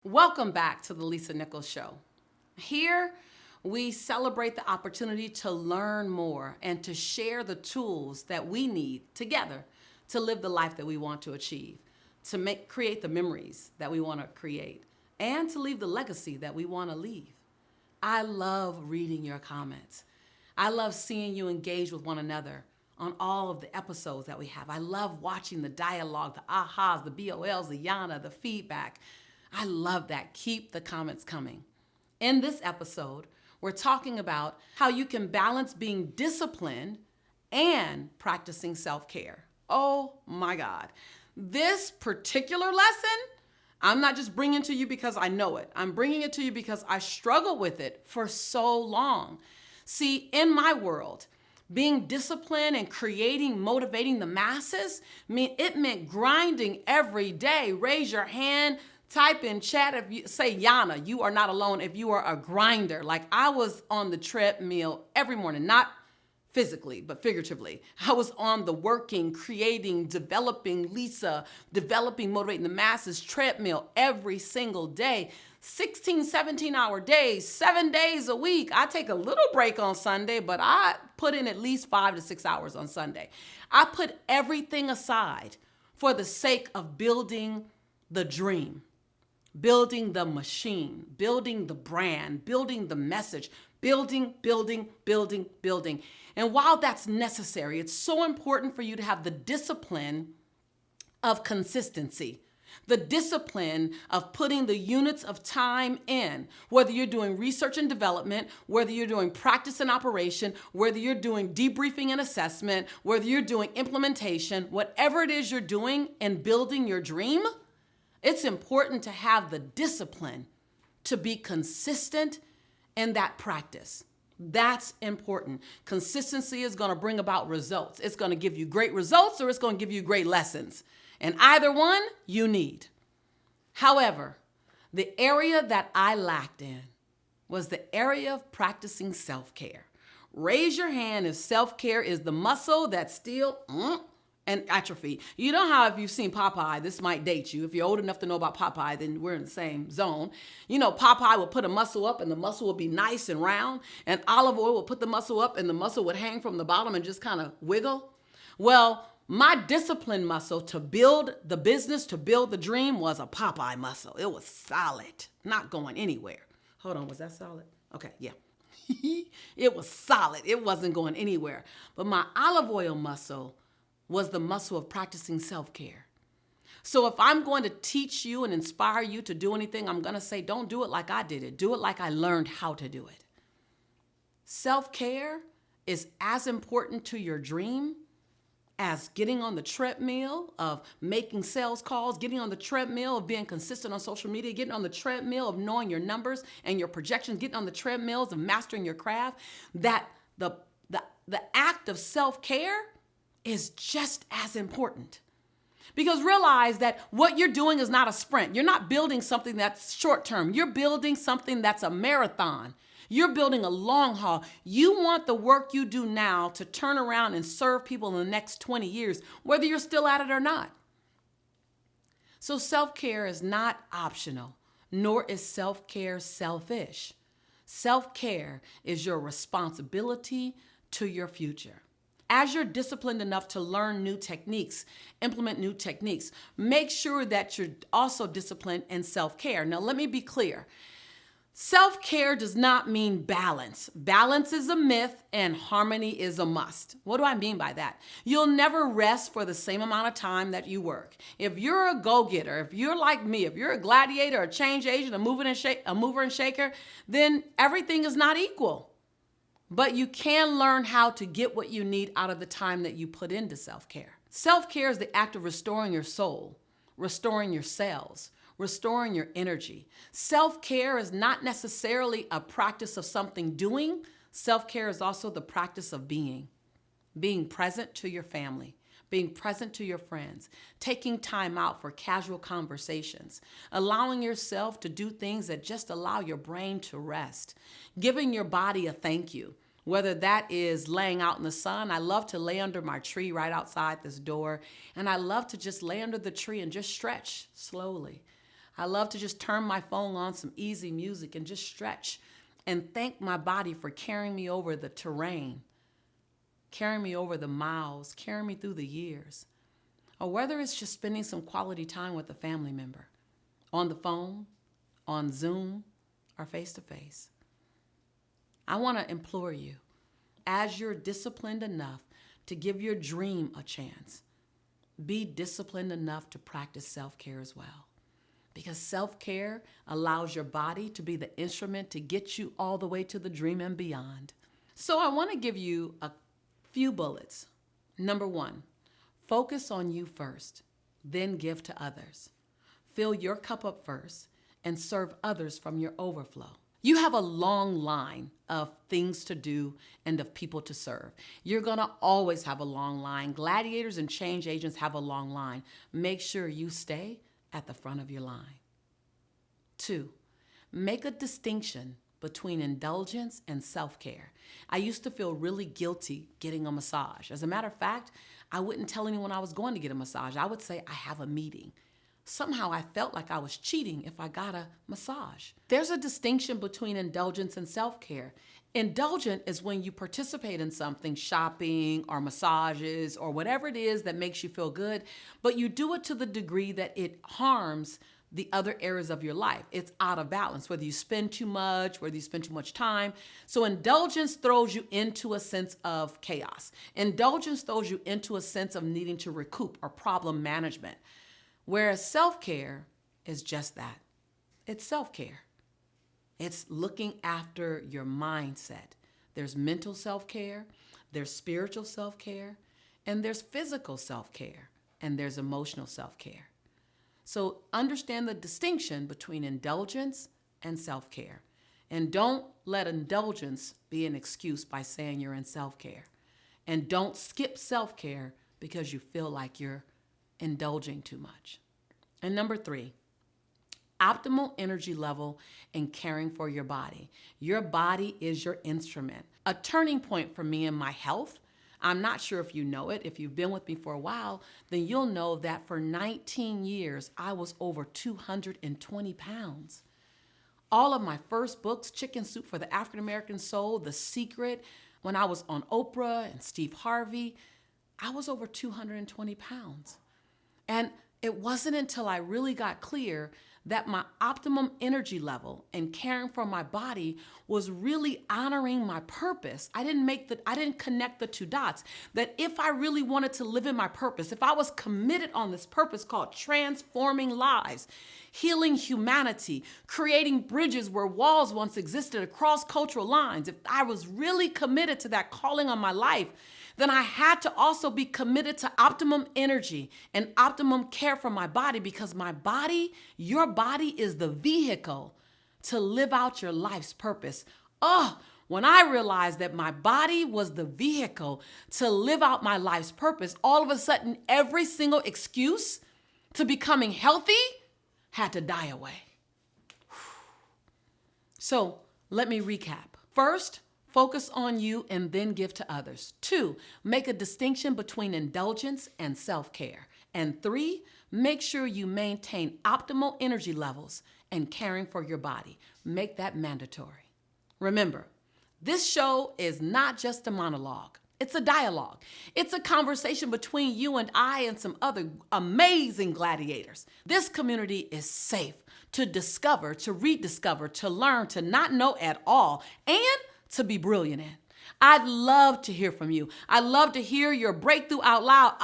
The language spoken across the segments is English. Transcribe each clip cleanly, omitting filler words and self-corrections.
Welcome back to the Lisa Nichols Show. Here, we celebrate the opportunity to learn more and to share the tools that we need together to live the life that we want to achieve, to create the memories that we want to create, and to leave the legacy that we want to leave. I love reading your comments. I love seeing you engage with one another on all of the episodes that we have. I love watching the dialogue, the ahas, the BOLs, the yana, the feedback. I love that. Keep the comments coming. In this episode, we're talking about how you can balance being disciplined and practicing self-care. Oh my God. This particular lesson, I'm not just bringing to you because I know it. I'm bringing it to you because I struggled with it for so long. See, in my world, being disciplined and motivating the masses, it meant grinding every day. Raise your hand. Type in chat if you say Yana, you are not alone if you are a grinder. Like I was on the treadmill every morning, not physically, but figuratively. I was on the working, creating, developing motivating the masses treadmill every single day. 16, 17-hour days, 7 days a week. I take a little break on Sunday, but I put in at least 5 to 6 hours on Sunday. I put everything aside for the sake of building the dream. Building the machine, building the brand, building the message, building. And while that's necessary, it's so important for you to have the discipline of consistency, the discipline of putting the units of time in, whether you're doing research and development, whether you're doing practice and operation, whether you're doing debriefing and assessment, whether you're doing implementation, whatever it is you're doing in building your dream. It's important to have the discipline to be consistent in that practice. That's important. Consistency is going to bring about results. It's going to give you great results or it's going to give you great lessons. And either one you need. However, the area that I lacked in was the area of practicing self-care. Raise your hand if self-care is the muscle that's still and atrophy. You know how if you've seen Popeye, this might date you. If you're old enough to know about Popeye, then we're in the same zone. You know, Popeye would put a muscle up and the muscle would be nice and round, and olive oil would put the muscle up and the muscle would hang from the bottom and just kind of wiggle. Well, my discipline muscle to build the business, to build the dream was a Popeye muscle. It was solid, not going anywhere. Hold on, was that solid? Okay, yeah. It was solid. It wasn't going anywhere. But my olive oil muscle was the muscle of practicing self-care. So if I'm going to teach you and inspire you to do anything, I'm going to say, don't do it like I did it. Do it like I learned how to do it. Self-care is as important to your dream as getting on the treadmill of making sales calls, getting on the treadmill of being consistent on social media, getting on the treadmill of knowing your numbers and your projections, getting on the treadmills of mastering your craft. That the act of self-care is just as important. Because realize that what you're doing is not a sprint. You're not building something that's short term. You're building something that's a marathon. You're building a long haul. You want the work you do now to turn around and serve people in the next 20 years, whether you're still at it or not. So self-care is not optional, nor is self-care selfish. Self-care is your responsibility to your future. As you're disciplined enough to learn new techniques, implement new techniques, make sure that you're also disciplined in self-care. Now, let me be clear. Self-care does not mean balance. Balance is a myth and harmony is a must. What do I mean by that? You'll never rest for the same amount of time that you work. If you're a go-getter, if you're like me, if you're a gladiator, a change agent, a mover and shaker, then everything is not equal. But you can learn how to get what you need out of the time that you put into self-care. Self-care is the act of restoring your soul, restoring your cells, restoring your energy. Self-care is not necessarily a practice of something doing. Self-care is also the practice of being present to your family, being present to your friends, taking time out for casual conversations, allowing yourself to do things that just allow your brain to rest, giving your body a thank you. Whether that is laying out in the sun. I love to lay under my tree right outside this door, and I love to just lay under the tree and just stretch slowly. I love to just turn my phone on some easy music and just stretch and thank my body for carrying me over the terrain, carrying me over the miles, carrying me through the years. Or whether it's just spending some quality time with a family member, on the phone, on Zoom, or face-to-face. I want to implore you, as you're disciplined enough to give your dream a chance, be disciplined enough to practice self-care as well. Because self-care allows your body to be the instrument to get you all the way to the dream and beyond. So I want to give you a few bullets. Number 1, focus on you first, then give to others. Fill your cup up first and serve others from your overflow. You have a long line of things to do and of people to serve. You're gonna always have a long line. Gladiators and change agents have a long line. Make sure you stay at the front of your line. 2, make a distinction between indulgence and self-care. I used to feel really guilty getting a massage. As a matter of fact, I wouldn't tell anyone I was going to get a massage. I would say I have a meeting. Somehow I felt like I was cheating if I got a massage. There's a distinction between indulgence and self-care. Indulgent is when you participate in something, shopping or massages or whatever it is that makes you feel good, but you do it to the degree that it harms the other areas of your life. It's out of balance, whether you spend too much, whether you spend too much time. So indulgence throws you into a sense of chaos. Indulgence throws you into a sense of needing to recoup or problem management. Whereas self-care is just that. It's self-care. It's looking after your mindset. There's mental self-care, there's spiritual self-care, and there's physical self-care, and there's emotional self-care. So understand the distinction between indulgence and self-care. And don't let indulgence be an excuse by saying you're in self-care. And don't skip self-care because you feel like you're indulging too much. And number 3, optimal energy level and caring for your body. Your body is your instrument. A turning point for me in my health, I'm not sure if you know it. If you've been with me for a while, then you'll know that for 19 years, I was over 220 pounds. All of my first books, Chicken Soup for the African American Soul, The Secret, when I was on Oprah and Steve Harvey, I was over 220 pounds. And it wasn't until I really got clear that my optimum energy level and caring for my body was really honoring my purpose. I didn't connect the two dots. That if I really wanted to live in my purpose, if I was committed on this purpose called transforming lives, healing humanity, creating bridges where walls once existed across cultural lines, if I was really committed to that calling on my life, then I had to also be committed to optimum energy and optimum care for my body, because my body, your body, is the vehicle to live out your life's purpose. When I realized that my body was the vehicle to live out my life's purpose, all of a sudden, every single excuse to becoming healthy had to die away. So let me recap. First, focus on you and then give to others. 2, make a distinction between indulgence and self-care. And 3, make sure you maintain optimal energy levels and caring for your body. Make that mandatory. Remember, this show is not just a monologue. It's a dialogue. It's a conversation between you and I and some other amazing gladiators. This community is safe to discover, to rediscover, to learn, to not know at all, and to be brilliant in. I'd love to hear from you. I'd love to hear your breakthrough out loud.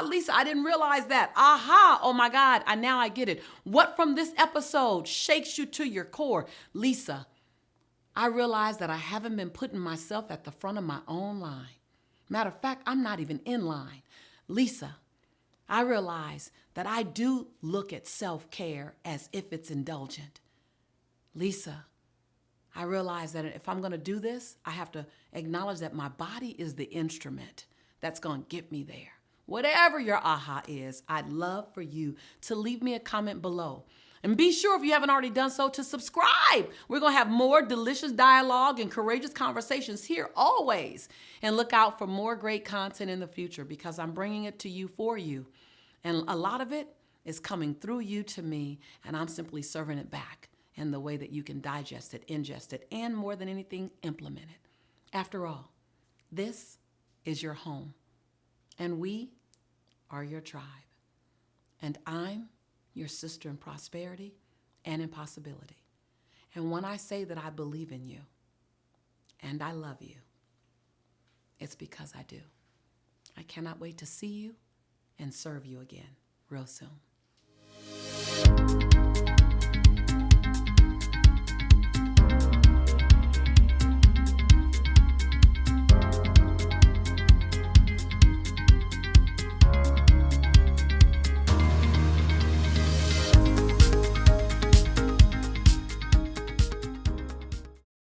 Lisa, I didn't realize that. Oh my God, now I get it. What from this episode shakes you to your core? Lisa, I realize that I haven't been putting myself at the front of my own line. Matter of fact, I'm not even in line. Lisa, I realize that I do look at self-care as if it's indulgent. Lisa, I realize that if I'm going to do this, I have to acknowledge that my body is the instrument that's going to get me there. Whatever your aha is, I'd love for you to leave me a comment below. And be sure, if you haven't already done so, to subscribe. We're going to have more delicious dialogue and courageous conversations here always. And look out for more great content in the future, because I'm bringing it to you for you. And a lot of it is coming through you to me, and I'm simply serving it back in the way that you can digest it, ingest it, and more than anything, implement it. After all, this is your home, and we are your tribe. And I'm your sister in prosperity and in possibility. And when I say that I believe in you and I love you, it's because I do. I cannot wait to see you and serve you again real soon.